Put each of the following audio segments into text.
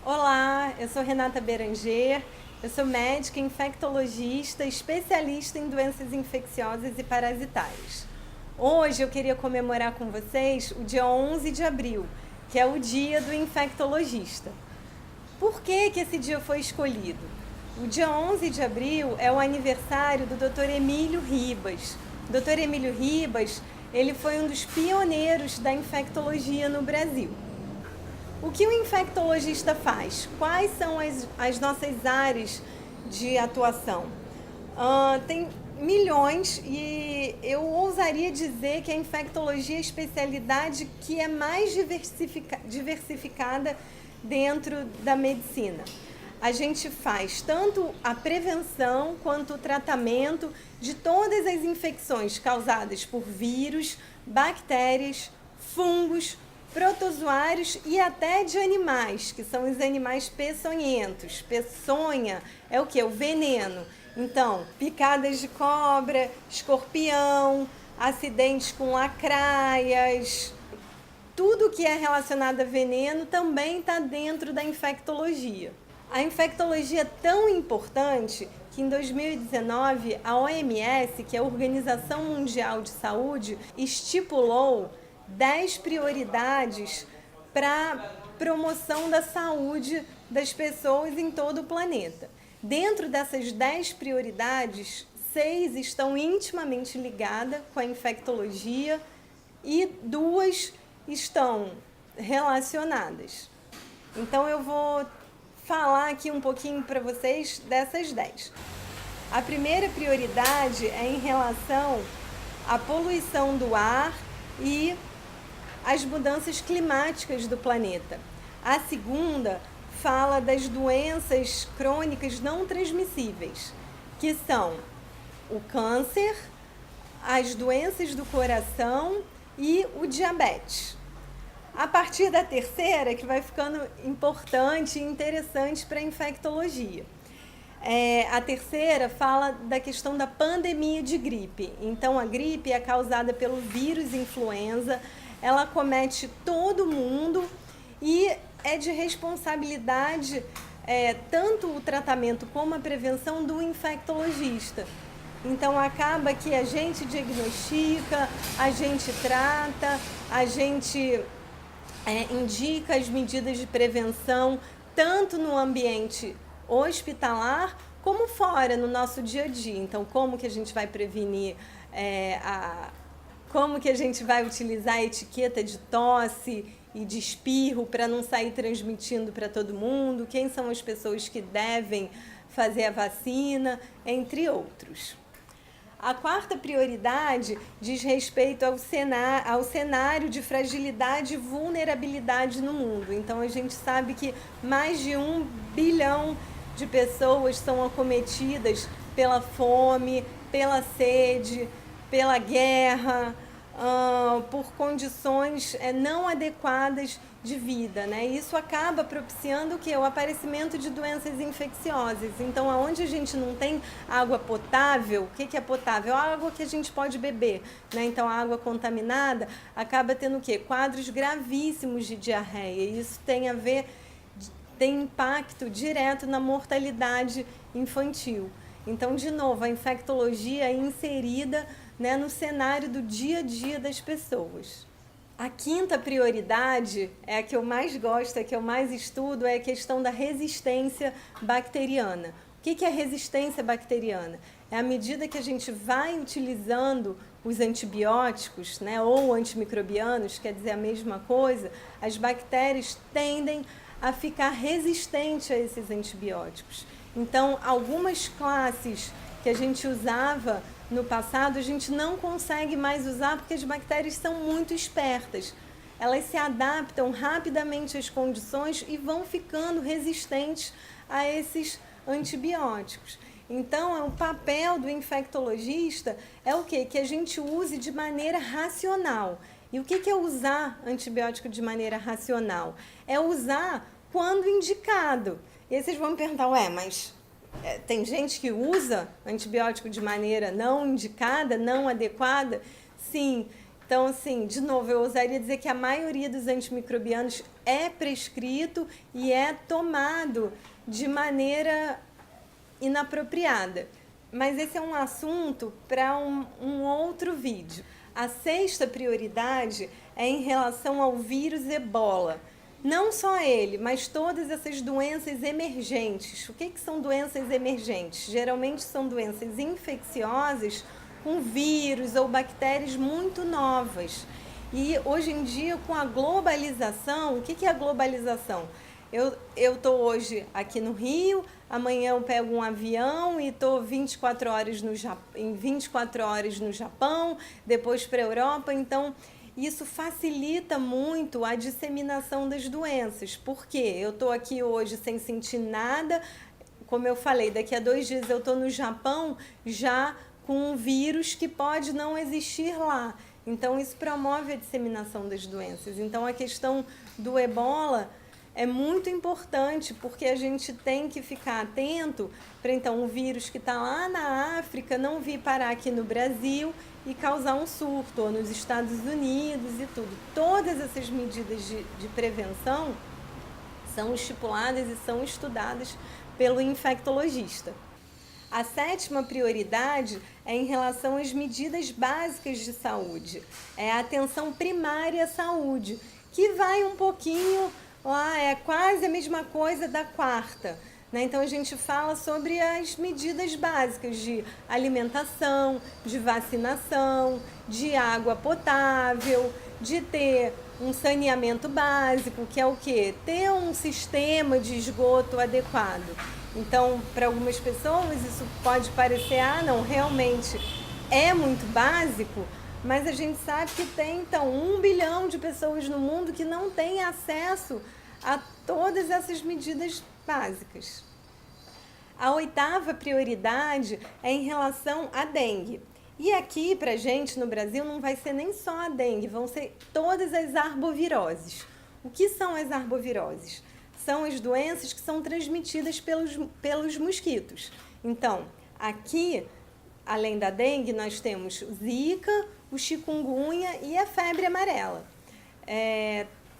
Olá, eu sou Renata Beranger, eu sou médica infectologista, especialista em doenças infecciosas e parasitárias. Hoje eu queria comemorar com vocês o dia 11 de abril, que é o dia do infectologista. Por que esse dia foi escolhido? O dia 11 de abril é o aniversário do Dr. Emílio Ribas. O Dr. Emílio Ribas, ele foi um dos pioneiros da infectologia no Brasil. O que o infectologista faz? Quais são as nossas áreas de atuação? Tem milhões e eu ousaria dizer que a infectologia é a especialidade que é mais diversificada dentro da medicina. A gente faz tanto a prevenção quanto o tratamento de todas as infecções causadas por vírus, bactérias, fungos, protozoários e até de animais, que são os animais peçonhentos. Peçonha é o que? O veneno. Então, picadas de cobra, escorpião, acidentes com lacraias, tudo que é relacionado a veneno também está dentro da infectologia. A infectologia é tão importante que em 2019 a OMS, que é a Organização Mundial de Saúde, estipulou 10 prioridades para promoção da saúde das pessoas em todo o planeta. Dentro dessas 10 prioridades, 6 estão intimamente ligadas com a infectologia e 2 estão relacionadas. Então eu vou falar aqui um pouquinho para vocês dessas 10. A primeira prioridade é em relação à poluição do ar e as mudanças climáticas do planeta. A segunda fala das doenças crônicas não transmissíveis, que são o câncer, as doenças do coração e o diabetes. A partir da terceira, que vai ficando importante e interessante para a infectologia. A terceira fala da questão da pandemia de gripe. Então, a gripe é causada pelo vírus influenza, ela acomete todo mundo e é de responsabilidade tanto o tratamento como a prevenção do infectologista. Então, acaba que a gente diagnostica, a gente trata, a gente indica as medidas de prevenção, tanto no ambiente hospitalar como fora, no nosso dia a dia. Então, como que a gente vai prevenir como que a gente vai utilizar a etiqueta de tosse e de espirro para não sair transmitindo para todo mundo, quem são as pessoas que devem fazer a vacina, entre outros. A quarta prioridade diz respeito ao cenário de fragilidade e vulnerabilidade no mundo. Então, a gente sabe que mais de 1 bilhão de pessoas são acometidas pela fome, pela sede, pela guerra, por condições não adequadas de vida, né? Isso acaba propiciando o quê? O aparecimento de doenças infecciosas. Então, aonde a gente não tem água potável, o que é potável? A água que a gente pode beber, né? Então, a água contaminada acaba tendo o quê? Quadros gravíssimos de diarreia. E isso tem impacto direto na mortalidade infantil. Então, de novo, a infectologia é inserida, né, no cenário do dia a dia das pessoas. A quinta prioridade é a que eu mais gosto, a que eu mais estudo, é a questão da resistência bacteriana. O que é resistência bacteriana? É à medida que a gente vai utilizando os antibióticos, né, ou antimicrobianos, quer dizer a mesma coisa, as bactérias tendem a ficar resistentes a esses antibióticos. Então, algumas classes que a gente usava no passado, a gente não consegue mais usar porque as bactérias são muito espertas. Elas se adaptam rapidamente às condições e vão ficando resistentes a esses antibióticos. Então, o papel do infectologista é o quê? Que a gente use de maneira racional. E o que é usar antibiótico de maneira racional? É usar quando indicado. E aí vocês vão me perguntar, mas tem gente que usa antibiótico de maneira não indicada, não adequada? Sim. Então, assim, de novo, eu ousaria dizer que a maioria dos antimicrobianos é prescrito e é tomado de maneira inapropriada. Mas esse é um assunto para um outro vídeo. A sexta prioridade é em relação ao vírus Ebola. Não só ele, mas todas essas doenças emergentes. O que são doenças emergentes? Geralmente são doenças infecciosas com vírus ou bactérias muito novas. E hoje em dia, com a globalização, o que é a globalização? Eu estou hoje aqui no Rio, amanhã eu pego um avião e estou 24 horas em 24 horas no Japão, depois para a Europa. Então, isso facilita muito a disseminação das doenças. Por quê? Eu estou aqui hoje sem sentir nada, como eu falei, daqui a 2 dias eu estou no Japão já com um vírus que pode não existir lá. Então, isso promove a disseminação das doenças. Então, a questão do Ebola é muito importante, porque a gente tem que ficar atento para, então, um vírus que está lá na África não vir parar aqui no Brasil e causar um surto, ou nos Estados Unidos e tudo. Todas essas medidas de prevenção são estipuladas e são estudadas pelo infectologista. A sétima prioridade é em relação às medidas básicas de saúde. É a atenção primária à saúde, que vai um pouquinho lá, é quase a mesma coisa da quarta. Então, a gente fala sobre as medidas básicas de alimentação, de vacinação, de água potável, de ter um saneamento básico, que é o quê? Ter um sistema de esgoto adequado. Então, para algumas pessoas, isso pode parecer, não, realmente é muito básico, mas a gente sabe que tem, então, 1 bilhão de pessoas no mundo que não têm acesso a todas essas medidas básicas. A oitava prioridade é em relação à dengue. E aqui, pra gente, no Brasil, não vai ser nem só a dengue, vão ser todas as arboviroses. O que são as arboviroses? São as doenças que são transmitidas pelos mosquitos. Então, aqui, além da dengue, nós temos o zika, o chikungunya e a febre amarela.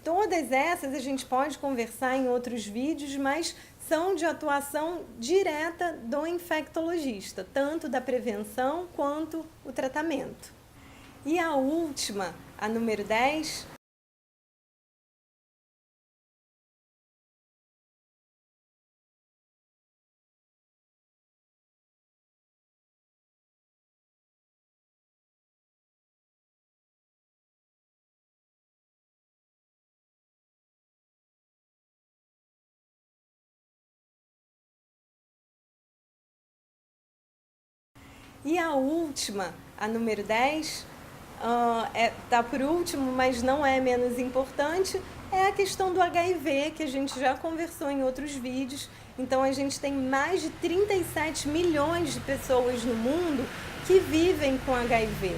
Todas essas a gente pode conversar em outros vídeos, mas são de atuação direta do infectologista, tanto da prevenção quanto o tratamento. E a última, a número 10, a número 10, tá por último, mas não é menos importante, é a questão do HIV, que a gente já conversou em outros vídeos. Então, a gente tem mais de 37 milhões de pessoas no mundo que vivem com HIV.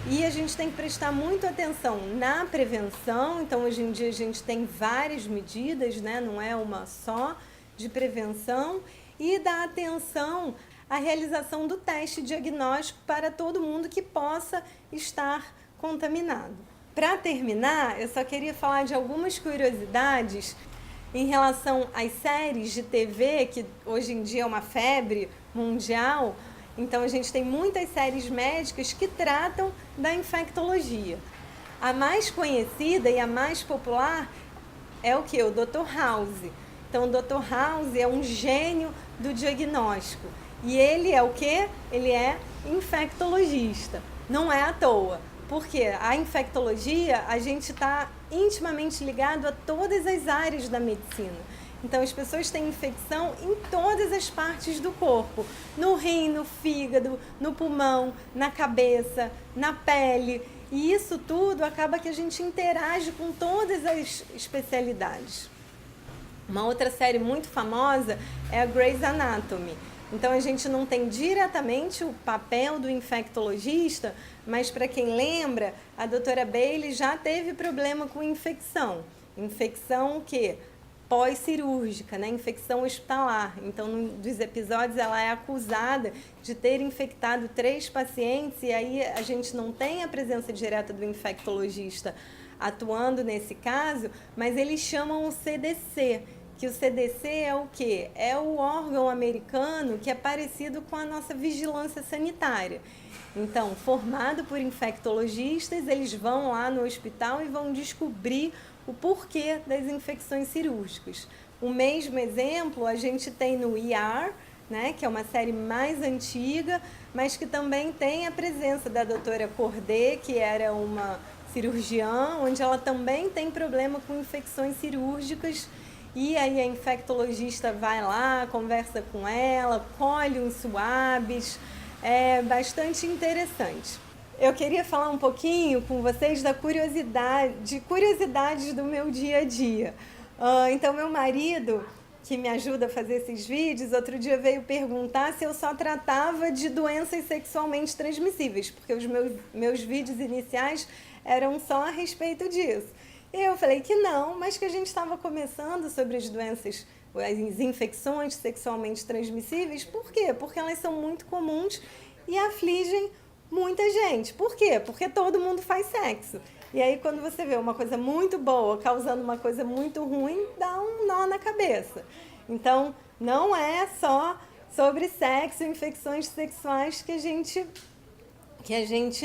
E a gente tem que prestar muito atenção na prevenção. Então, hoje em dia, a gente tem várias medidas, né? Não é uma só, de prevenção. E dar atenção à realização do teste diagnóstico para todo mundo que possa estar contaminado. Para terminar, eu só queria falar de algumas curiosidades em relação às séries de TV, que hoje em dia é uma febre mundial. Então, a gente tem muitas séries médicas que tratam da infectologia. A mais conhecida e a mais popular é o quê? O Dr. House. Então, o Dr. House é um gênio do diagnóstico. E ele é o quê? Ele é infectologista. Não é à toa. Porque a infectologia, a gente está intimamente ligado a todas as áreas da medicina. Então, as pessoas têm infecção em todas as partes do corpo. No rim, no fígado, no pulmão, na cabeça, na pele. E isso tudo acaba que a gente interage com todas as especialidades. Uma outra série muito famosa é a Grey's Anatomy. Então, a gente não tem diretamente o papel do infectologista, mas para quem lembra, a doutora Bailey já teve problema com infecção. Infecção o quê? Pós-cirúrgica, né? Infecção hospitalar. Então, num dos episódios, ela é acusada de ter infectado 3 pacientes e aí a gente não tem a presença direta do infectologista atuando nesse caso, mas eles chamam o CDC, que o CDC é o quê? É o órgão americano que é parecido com a nossa vigilância sanitária. Então, formado por infectologistas, eles vão lá no hospital e vão descobrir o porquê das infecções cirúrgicas. O mesmo exemplo a gente tem no ER, né, que é uma série mais antiga, mas que também tem a presença da doutora Cordet, que era uma cirurgiã, onde ela também tem problema com infecções cirúrgicas. E aí a infectologista vai lá, conversa com ela, colhe uns swabs, é bastante interessante. Eu queria falar um pouquinho com vocês da curiosidades do meu dia a dia. Então, meu marido, que me ajuda a fazer esses vídeos, outro dia veio perguntar se eu só tratava de doenças sexualmente transmissíveis, porque os meus vídeos iniciais eram só a respeito disso. Eu falei que não, mas que a gente estava começando sobre as doenças, as infecções sexualmente transmissíveis. Por quê? Porque elas são muito comuns e afligem muita gente. Por quê? Porque todo mundo faz sexo. E aí, quando você vê uma coisa muito boa causando uma coisa muito ruim, dá um nó na cabeça. Então, não é só sobre sexo e infecções sexuais que a gente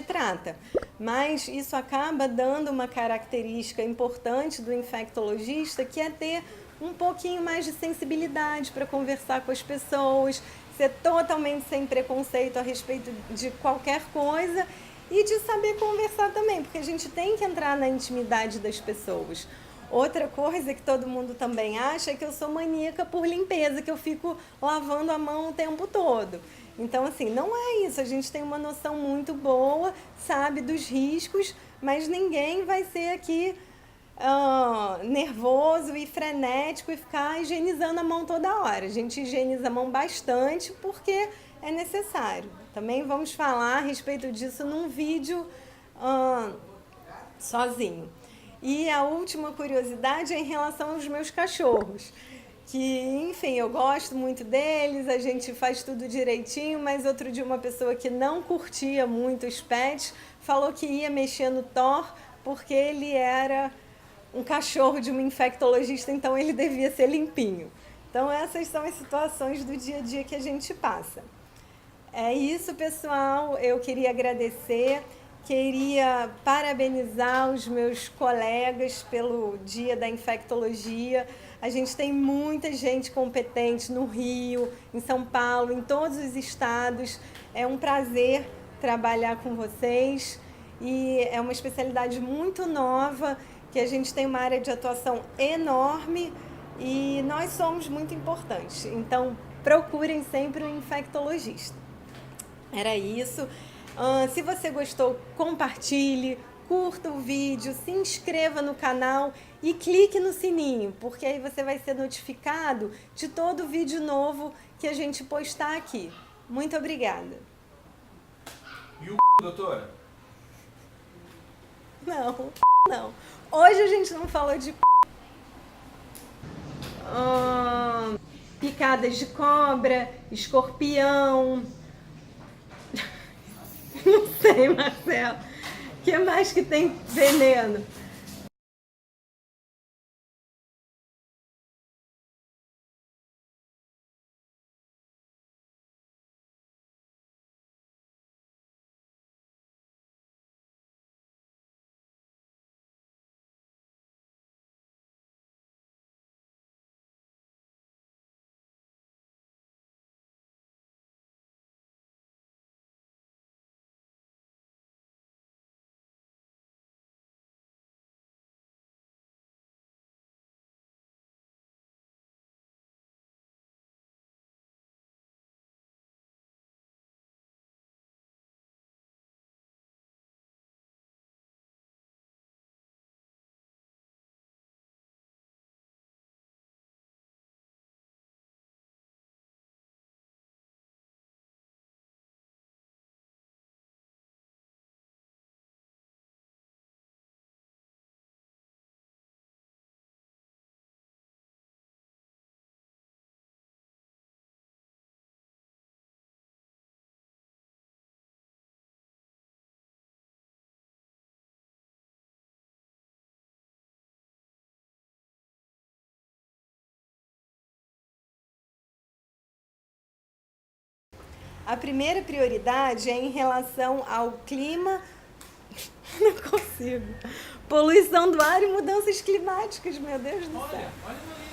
trata. Mas isso acaba dando uma característica importante do infectologista, que é ter um pouquinho mais de sensibilidade para conversar com as pessoas, ser totalmente sem preconceito a respeito de qualquer coisa e de saber conversar também, porque a gente tem que entrar na intimidade das pessoas. Outra coisa que todo mundo também acha é que eu sou maníaca por limpeza, que eu fico lavando a mão o tempo todo. Então, assim, não é isso. A gente tem uma noção muito boa, sabe dos riscos, mas ninguém vai ser aqui nervoso e frenético e ficar higienizando a mão toda hora. A gente higieniza a mão bastante porque é necessário. Também vamos falar a respeito disso num vídeo sozinho. E a última curiosidade é em relação aos meus cachorros, que, enfim, eu gosto muito deles, a gente faz tudo direitinho, mas outro dia uma pessoa que não curtia muito os pets falou que ia mexer no Thor porque ele era um cachorro de uma infectologista, então ele devia ser limpinho. Então essas são as situações do dia a dia que a gente passa. É isso, pessoal. Eu queria agradecer, queria parabenizar os meus colegas pelo Dia da Infectologia. A gente tem muita gente competente no Rio, em São Paulo, em todos os estados. É um prazer trabalhar com vocês e é uma especialidade muito nova, que a gente tem uma área de atuação enorme e nós somos muito importantes. Então, procurem sempre um infectologista. Era isso. Se você gostou, compartilhe, curta o vídeo, se inscreva no canal e clique no sininho, porque aí você vai ser notificado de todo vídeo novo que a gente postar aqui. Muito obrigada. E o doutora? Não, não. Hoje a gente não falou de picadas de cobra, escorpião. Não sei, Marcelo. O que mais que tem veneno? A primeira prioridade é em relação ao clima. Não consigo. Poluição do ar e mudanças climáticas, meu Deus do céu. Olha no livro.